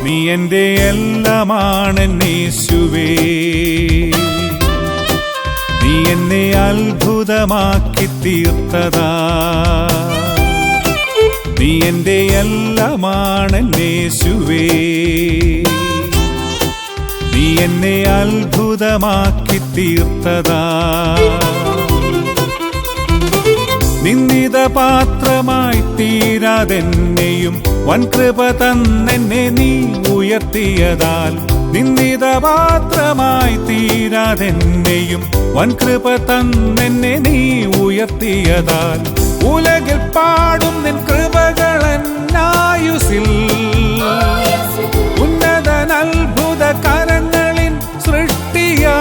നീ എന്റെ എല്ലാമാണെന്നേശുവേ, നീ എന്നെ അത്ഭുതമാക്കി തീർത്തതാ. നീ എന്റെ എല്ലാമാണെന്നേശുവേ, നീ എന്നെ അത്ഭുതമാക്കി തീർത്തതാ. നിന്ദിത പാത്രമായി തീരാതെന്നെയും വൻകൃപ തന്നെന്നെ നീ ഉയർത്തിയതാൽ. നിന്ദിത പാത്രമായി തീരാതെന്നെയും വൻകൃപ തന്നെന്നെ നീ ഉയർത്തിയതാൽ. ഉലകിൽ പാടും നിൻ കൃപകളെന്നായുസിൽ, ഉന്നതൻ അത്ഭുത കരങ്ങളിൻ സൃഷ്ടിയാ.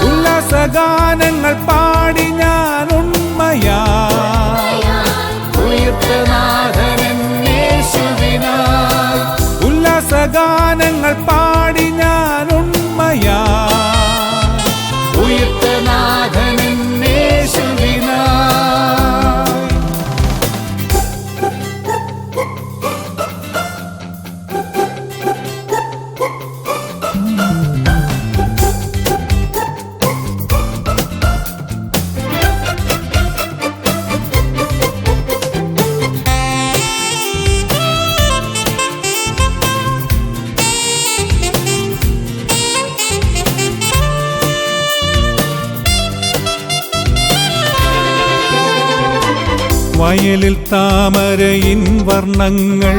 ഉല്ലാസഗാനങ്ങൾ പാടി ഞാൻ ഉണ്മയാ, ഉയർത്തനാഥനേശുവിനായി. ഉല്ലാസഗാനങ്ങൾ പാടി ഞാൻ ഉണ്മയാ, ഉയർത്തനാഥനേശുവിനായി. വയലിൽ താമരയിൻ വർണ്ണങ്ങൾ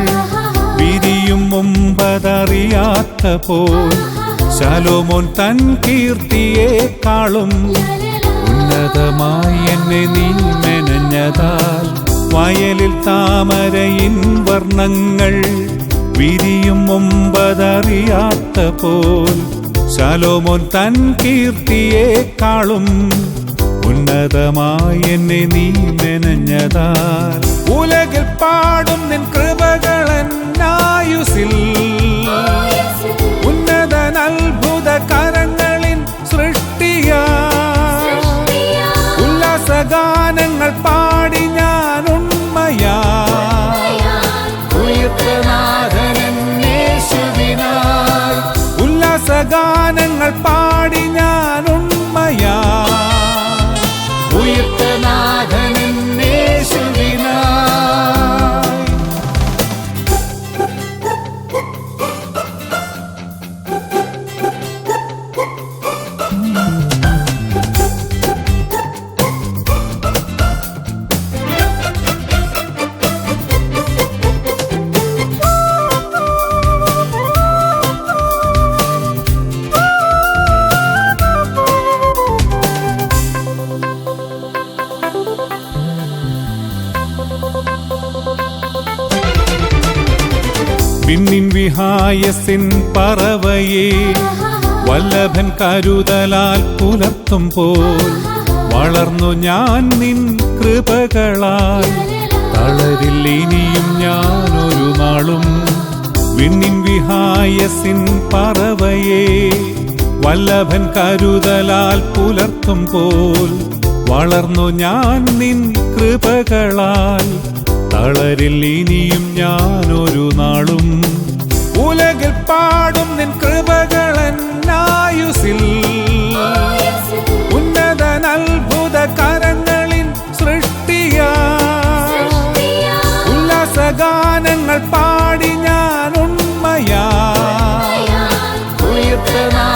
വിരിയും മുമ്പതറിയാത്ത പോൽ. ശലോമോൻ തൻ കീർത്തിയേക്കാളും ഉന്നതമായി എന്നെ നീ മെനഞ്ഞതാൽ. വയലിൽ താമരയിൻ വർണ്ണങ്ങൾ വിരിയും മുമ്പതറിയാത്ത പോൽ. ശലോമോൻ തൻ കീർത്തിയേക്കാളും ഉന്നതമായി എന്നെ നീ മെനഞ്ഞതാൽ. ഉലകിൽ പാടും നിൻ കൃപകളെന്നായുസിൽ, ഉന്നതൻ അത്ഭുത കരങ്ങളിൻ സൃഷ്ടിയാ. ഉല്ലാസഗാനങ്ങൾ പാടി ഞാൻ ഉണ്മയാ, ഉയർത്തനാഥനേശുവിനായി. ഉല്ലാസഗാനങ്ങൾ പാടി ഞാൻ ഉണ്മയാ, ഉയർത്തനാഥനേശുവിനായി. വിണ്ണിൻ വിഹായസിൻ പറവയെ വല്ലഭൻ കരുതലാൽ പുലർത്തും പോൽ. വളർന്നു ഞാൻ നിൻ കൃപകളാൽ, തളരിൽ ഇനിയും ഞാനൊരു നാളും. വിണ്ണിൻ വിഹായസിൻ പറവയെ വല്ലഭൻ കരുതലാൽ പുലർത്തും പോൽ. വളർന്നു ഞാൻ നിൻ കൃപകളാൽ, തളരിൽ ഇനിയും ഞാനൊരു നാളും. ഉലകിൽ പാടും നിൻ കൃപകളെന്നായുസിൽ, ഉന്നതൻ അത്ഭുത കരങ്ങളിൻ സൃഷ്ടിയാ. ഉല്ലാസഗാനങ്ങൾ പാടി ഞാൻ ഉണ്മയാ, ഉയർത്തനാഥനേശുവിനായി.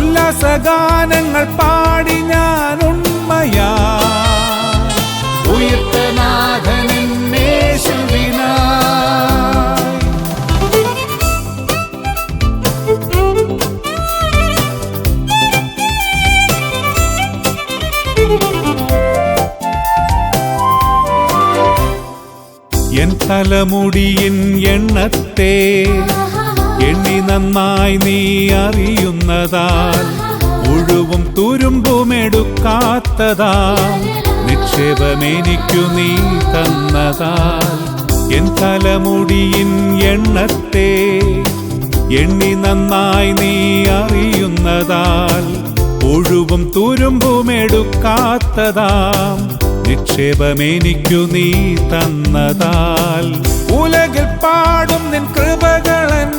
ഉല്ലാസഗാനങ്ങൾ പാടി ഞാൻ ഉണ്മയാ, ഉയർത്തനാഥനേശുവിനായി. എൻ തലമുടിയിൻ എണ്ണത്തെ എണ്ണി നന്നായി നീ അറിയുന്നതാൽ ഒഴുവും തുരുമ്പുമെടുക്കാത്തതാൽ നിക്ഷേപമെനിക്കു നീ തന്നതാൽ എൻ തലമുടിയിൻ എണ്ണത്തെ എണ്ണി നന്നായി നീ അറിയുന്നതാൽ ഒഴുവും തുരുമ്പുമെടുക്കാത്തതാം നിക്ഷേപമെനിക്കു നീ തന്നതാൽ ഉലകിൽ പാടും നിൻ കൃപകളൻ